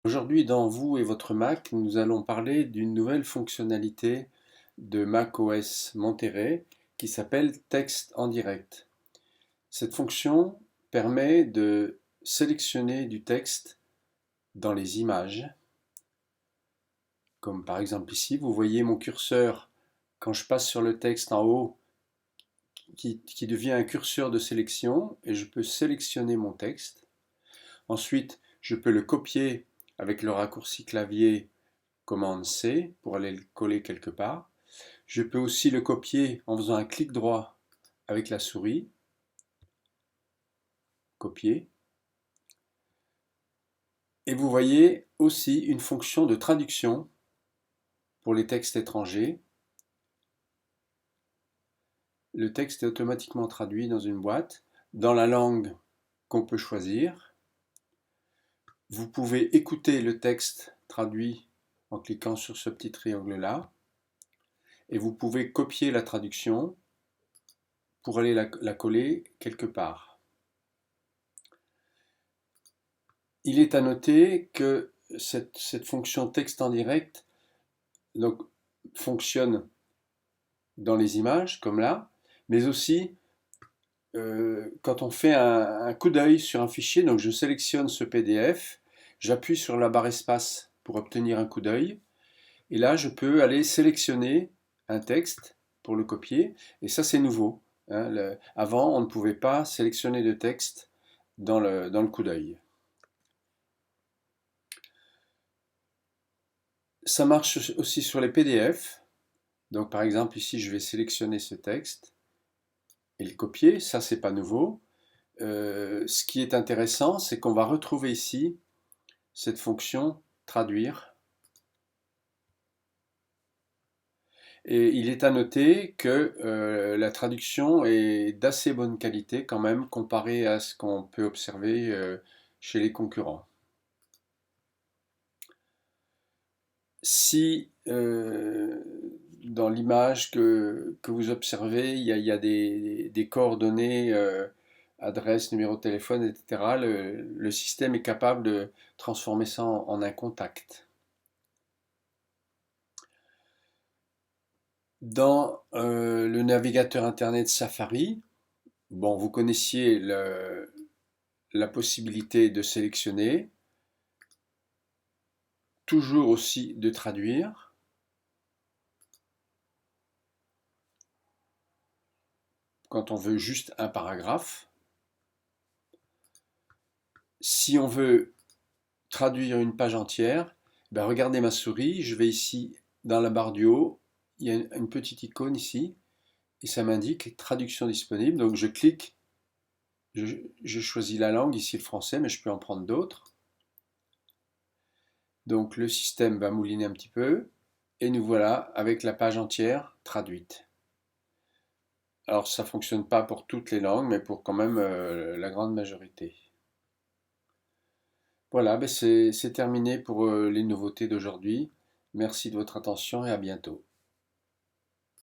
Aujourd'hui, dans Vous et votre Mac, nous allons parler d'une nouvelle fonctionnalité de macOS Monterey qui s'appelle Texte en direct. Cette fonction permet de sélectionner du texte dans les images, comme par exemple ici, vous voyez mon curseur quand je passe sur le texte en haut qui devient un curseur de sélection et je peux sélectionner mon texte. Ensuite, je peux le copier avec le raccourci clavier commande C pour aller le coller quelque part. Je peux aussi le copier en faisant un clic droit avec la souris, copier. Et vous voyez aussi une fonction de traduction pour les textes étrangers. Le texte est automatiquement traduit dans une boîte, dans la langue qu'on peut choisir. Vous pouvez écouter le texte traduit en cliquant sur ce petit triangle-là. Et vous pouvez copier la traduction pour aller la coller quelque part. Il est à noter que cette fonction texte en direct donc, fonctionne dans les images, comme là, mais aussi quand on fait un coup d'œil sur un fichier, donc je sélectionne ce PDF, j'appuie sur la barre espace pour obtenir un coup d'œil, et là je peux aller sélectionner un texte pour le copier, et ça c'est nouveau. Hein, avant on ne pouvait pas sélectionner de texte dans le coup d'œil. Ça marche aussi sur les PDF. Donc par exemple ici je vais sélectionner ce texte et le copier, ça c'est pas nouveau. Ce qui est intéressant, c'est qu'on va retrouver ici cette fonction traduire. Et il est à noter que la traduction est d'assez bonne qualité quand même comparée à ce qu'on peut observer chez les concurrents. Si dans l'image que vous observez, il y a des coordonnées, adresse, numéro de téléphone, etc., le système est capable de transformer ça en un contact. Dans le navigateur Internet Safari, bon, vous connaissiez la possibilité de sélectionner, toujours aussi de traduire. Quand on veut juste un paragraphe. Si on veut traduire une page entière, ben regardez ma souris, je vais ici dans la barre du haut, il y a une petite icône ici, et ça m'indique traduction disponible. Donc je clique, je choisis la langue, ici le français, mais je peux en prendre d'autres. Donc le système va mouliner un petit peu, et nous voilà avec la page entière traduite. Alors ça ne fonctionne pas pour toutes les langues, mais pour quand même la grande majorité. Voilà, ben c'est terminé pour les nouveautés d'aujourd'hui. Merci de votre attention et à bientôt.